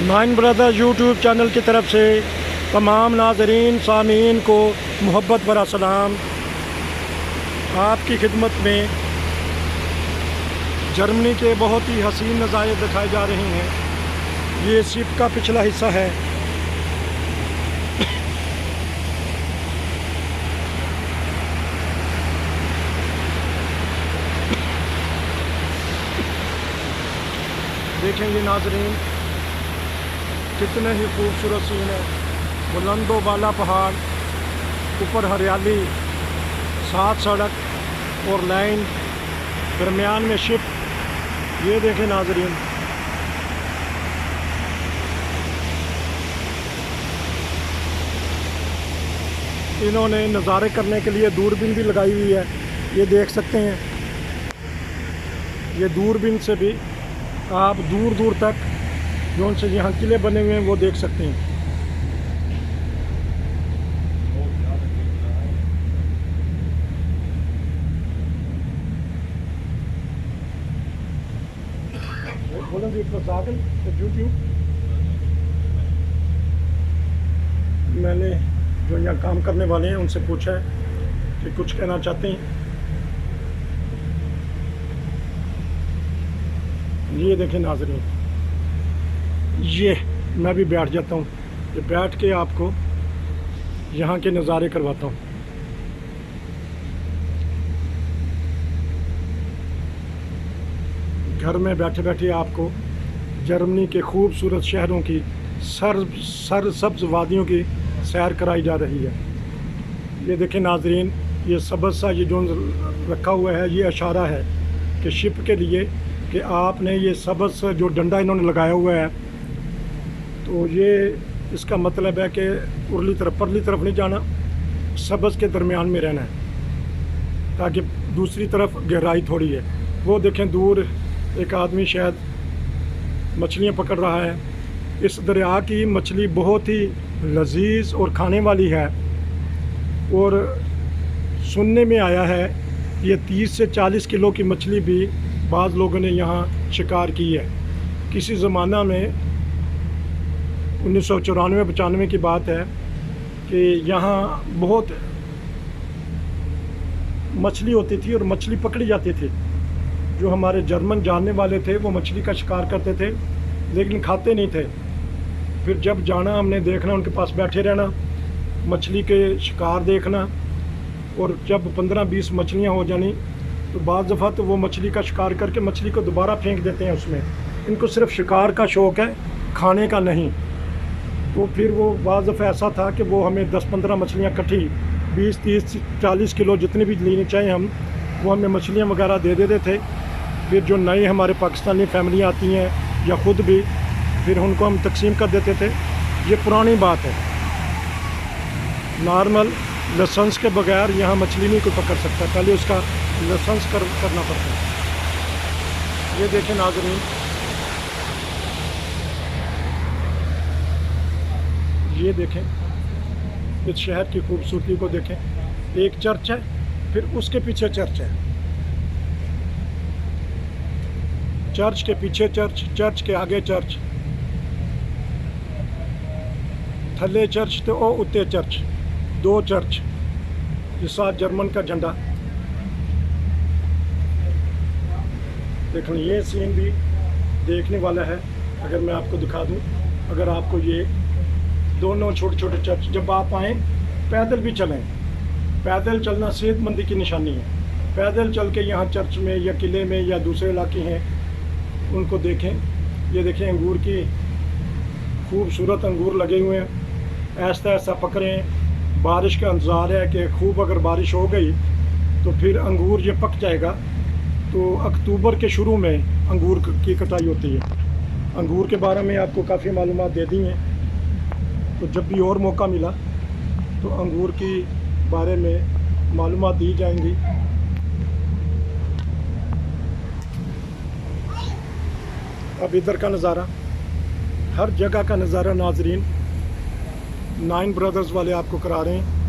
Nine brothers YouTube channel की तरफ से तमाम नाज़रीन सामीन को मोहब्बत भरा सलाम। आपकी खिदमत में जर्मनी के बहुत ही हसीन नज़ारे दिखाए जा रहे हैं। ये शिप का पिछला हिस्सा है। देखें ये नाज़रीन, कितने ही खूबसूरत सीन है। बुलंदो वाला पहाड़, ऊपर हरियाली, साथ सड़क और लाइन, दरमियान में शिप। ये देखें नाज़रीन, इन्होंने नज़ारे करने के लिए दूरबीन भी लगाई हुई है। ये देख सकते हैं, ये दूरबीन से भी आप दूर दूर तक जो उनसे यहाँ किले बने हुए हैं वो देख सकते हैं। मैंने जो यहाँ काम करने वाले हैं उनसे पूछा है कि कुछ कहना चाहते हैं। ये देखें नाज़रीन, ये मैं भी बैठ जाता हूँ। ये बैठ के आपको यहाँ के नज़ारे करवाता हूँ। घर में बैठे बैठे आपको जर्मनी के खूबसूरत शहरों की सरसब्ज़ वादियों की सैर कराई जा रही है। ये देखें नाज़रीन, ये सब्ज़ सा ये जो रखा हुआ है, ये इशारा है कि शिप के लिए कि आपने ये सब्ज़ जो डंडा इन्होंने लगाया हुआ है, तो ये इसका मतलब है कि उरली तरफ परली तरफ नहीं जाना, सब्ज़ के दरमियान में रहना है, ताकि दूसरी तरफ गहराई थोड़ी है। वो देखें दूर एक आदमी शायद मछलियाँ पकड़ रहा है। इस दरिया की मछली बहुत ही लजीज और खाने वाली है, और सुनने में आया है ये 30 से 40 किलो की मछली भी बाज़ लोगों ने यहाँ शिकार की है। किसी ज़माना में 1994-95 की बात है कि यहाँ बहुत मछली होती थी और मछली पकड़ी जाती थी। जो हमारे जर्मन जानने वाले थे वो मछली का शिकार करते थे, लेकिन खाते नहीं थे। फिर जब जाना हमने देखना, उनके पास बैठे रहना, मछली के शिकार देखना, और जब 15-20 मछलियाँ हो जानी तो बाज़ दफ़ा तो वो मछली का शिकार करके मछली को दोबारा फेंक देते हैं उसमें। इनको सिर्फ शिकार का शौक़ है, खाने का नहीं। तो फिर वो बाज़ दफ़ा ऐसा था कि वो हमें 10-15 मछलियाँ इकट्ठी 20-30-40 किलो जितनी भी लेनी चाहिए हम, वो हमें मछलियाँ वगैरह दे देते थे। फिर जो नए हमारे पाकिस्तानी फैमिली आती हैं या ख़ुद भी, फिर उनको हम तकसीम कर देते थे। ये पुरानी बात है। नॉर्मल लाइसेंस के बगैर यहाँ मछली नहीं कोई पकड़ सकता, पहले उसका लाइसेंस करना पड़ता है। ये देखें नाज़रीन, ये देखें इस शहर की खूबसूरती को देखें। एक चर्च है, फिर उसके पीछे चर्च है, चर्च के पीछे चर्च, चर्च के आगे चर्च, थले चर्च तो ओ उत्ते चर्च, 2 चर्च, इस साथ जर्मन का झंडा। देखो ये सीन भी देखने वाला है। अगर मैं आपको दिखा दूं, अगर आपको ये दोनों छोटे छोटे चर्च, जब आप आएँ पैदल भी चलें, पैदल चलना सेहतमंदी की निशानी है। पैदल चल के यहाँ चर्च में या किले में या दूसरे इलाके हैं उनको देखें। ये देखें अंगूर की खूबसूरत अंगूर लगे हुए हैं, ऐसा ऐसा पकड़ें। बारिश का इंतज़ार है कि खूब अगर बारिश हो गई तो फिर अंगूर ये पक जाएगा। तो अक्टूबर के शुरू में अंगूर की कटाई होती है। अंगूर के बारे में आपको काफ़ी मालूमात दे दी हैं, तो जब भी और मौका मिला तो अंगूर के बारे में मालूमात दी जाएंगी। अब इधर का नज़ारा, हर जगह का नज़ारा नाज़रीन नाइन ब्रदर्स वाले आपको करा रहे हैं।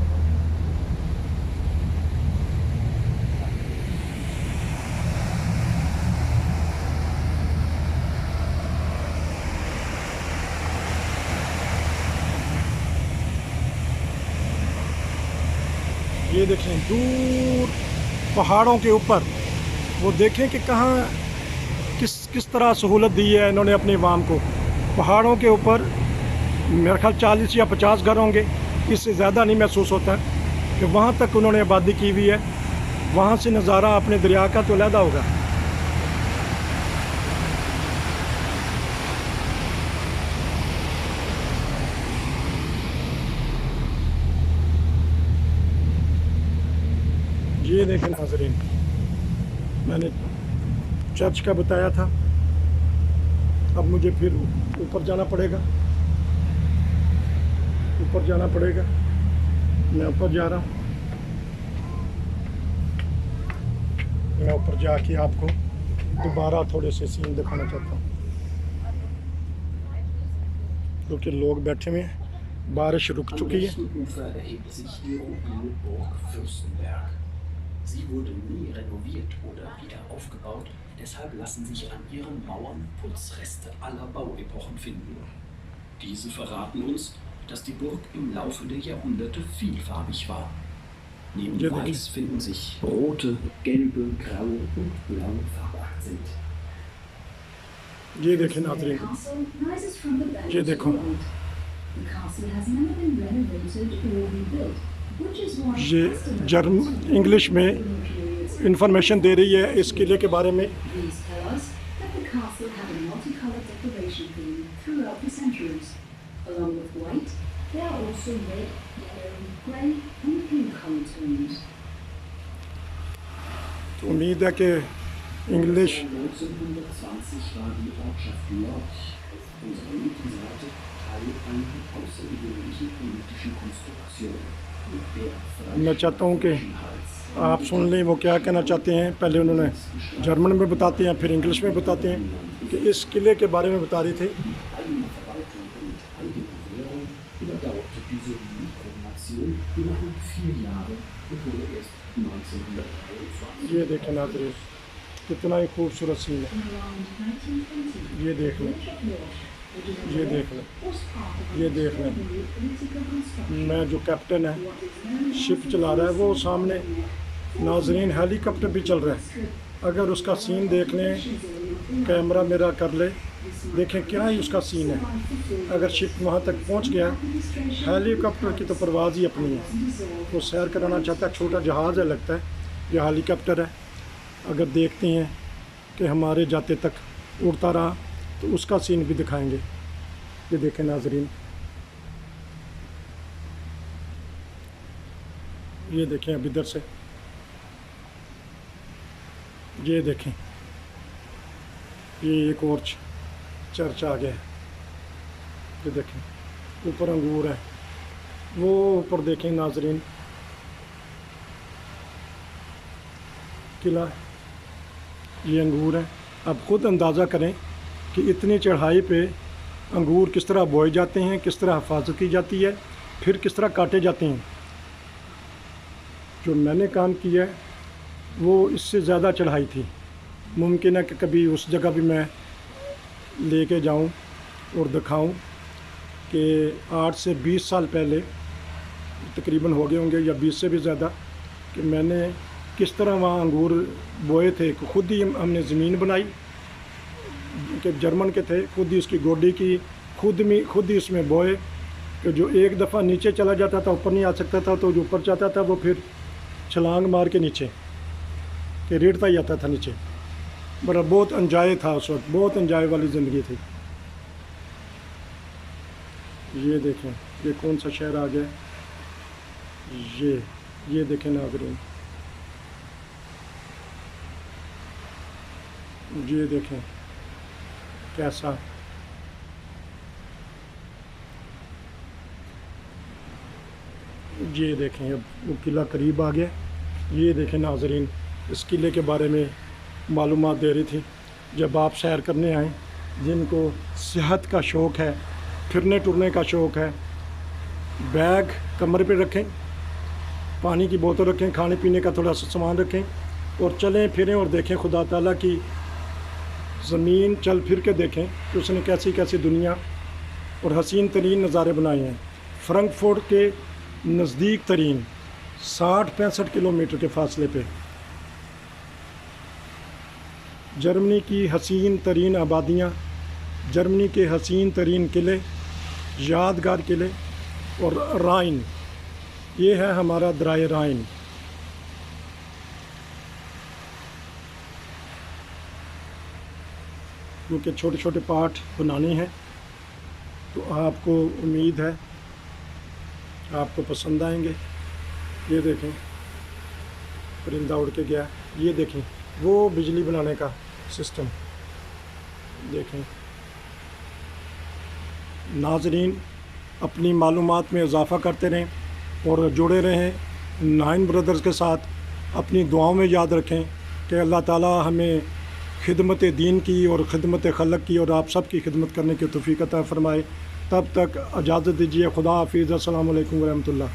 ये देखें दूर पहाड़ों के ऊपर, वो देखें कि कहाँ किस तरह सहूलत दी है इन्होंने अपनी आवाम को। पहाड़ों के ऊपर मेरे ख्याल 40 या 50 घर होंगे, इससे ज़्यादा नहीं महसूस होता कि वहाँ तक उन्होंने आबादी की हुई है। वहाँ से नज़ारा अपने दरिया का तो अलग होगा। ये देखें नाज़रीन, मैंने चर्च का बताया था, अब मुझे फिर ऊपर जाना पड़ेगा, ऊपर जाना पड़ेगा। मैं ऊपर जा रहा हूँ, मैं ऊपर जाके आपको दोबारा थोड़े से सीन दिखाना चाहता हूँ, क्योंकि लोग बैठे हुए हैं, बारिश रुक चुकी है। Sie wurde nie renoviert oder wieder aufgebaut, deshalb lassen sich an ihren Mauern Putzreste aller Bauepochen finden. Diese verraten uns, dass die Burg im Laufe der Jahrhunderte vielfarbig war. Neben Weiß finden sich rote, gelbe, graue und blaue Farbakzente. ये देखें नाज़रीन, ये देखो, ये English में information दे रही है इस किले के बारे में। तो उम्मीद है कि इंग्लिश मैं चाहता हूँ कि आप सुन लें वो क्या कहना चाहते हैं। पहले उन्होंने जर्मन में बताते हैं, फिर इंग्लिश में बताते हैं कि इस किले के बारे में बता रही थी। ये देखें नाज़रीन, कितना ही खूबसूरत सीन है। ये देख लें, ये देख लें, ये देख लें। मैं जो कैप्टन है शिप चला रहा है, वो सामने नाज़रीन हेलीकॉप्टर भी चल रहा है। अगर उसका सीन देख लें, कैमरा मेरा कर ले, देखें क्या ही उसका सीन है। अगर शिप वहाँ तक पहुँच गया, हेलीकॉप्टर की तो परवाज़ ही अपनी है। वो सैर कराना चाहता है, छोटा जहाज़ है लगता है, यह हेलीकॉप्टर है। अगर देखते हैं कि हमारे जाते तक उड़ता रहा तो उसका सीन भी दिखाएंगे। ये देखें नाज़रीन, ये देखें अब इधर से, ये देखें, ये एक और चर्च आ गया। ये देखें ऊपर अंगूर है, वो ऊपर देखें नाज़रीन किला, ये अंगूर है। अब ख़ुद अंदाज़ा करें कि इतनी चढ़ाई पे अंगूर किस तरह बोए जाते हैं, किस तरह हिफाजत की जाती है, फिर किस तरह काटे जाते हैं। जो मैंने काम किया है वो इससे ज़्यादा चढ़ाई थी। मुमकिन है कि कभी उस जगह भी मैं लेके जाऊं और दिखाऊं कि 8 से 20 साल पहले तकरीबन हो गए होंगे या 20 से भी ज़्यादा, कि मैंने किस तरह वहाँ अंगूर बोए थे। खुद ही हमने ज़मीन बनाई, कि जर्मन के थे, खुद ही उसकी गोडी की, खुद ही उसमें बोए। कि जो एक दफ़ा नीचे चला जाता था, ऊपर नहीं आ सकता था, तो जो ऊपर जाता था वो फिर छलांग मार के नीचे कि रेड़ता ही आता था नीचे। बड़ा बहुत एंजॉय था उस वक्त, बहुत एंजॉय वाली ज़िंदगी थी। ये देखें ये कौन सा शहर आ गया, ये देखें नाज़रीन, ये देखें कैसा। ये देखें अब वो किला करीब आ गया। ये देखें नाज़रीन, इस किले के बारे में मालूमात दे रही थी। जब आप सैर करने आएँ, जिनको सेहत का शौक़ है, फिरने टुरने का शौक़ है, बैग कमर पे रखें, पानी की बोतल रखें, खाने पीने का थोड़ा सा सामान रखें और चलें फिरें और देखें खुदा ताला की ज़मीन, चल फिर के देखें कि उसने कैसी कैसी दुनिया और हसीन तरीन नज़ारे बनाए हैं। फ्रैंकफर्ट के नज़दीक तरीन 60-65 किलोमीटर के फासले पे जर्मनी की हसीन तरीन आबादियाँ, जर्मनी के हसीन तरीन किले, यादगार किले और राइन, ये है हमारा दरिया राइन। क्योंकि छोटे छोटे पार्ट बनाने हैं तो आपको उम्मीद है आपको पसंद आएंगे। ये देखें परिंदा उड़ के गया, ये देखें वो बिजली बनाने का सिस्टम देखें। नाजरीन अपनी मालूमात में इजाफ़ा करते रहें और जुड़े रहें नाइन ब्रदर्स के साथ। अपनी दुआओं में याद रखें कि अल्लाह ताला हमें खिदमत दीन की और ख़िदमत खलक की और आप सब की खिदमत करने की तौफ़ीक़ अता फ़रमाए। तब तक इजाज़त दीजिए। खुदा हाफिज़। अस्सलामु अलैकुम व रहमतुल्लाह।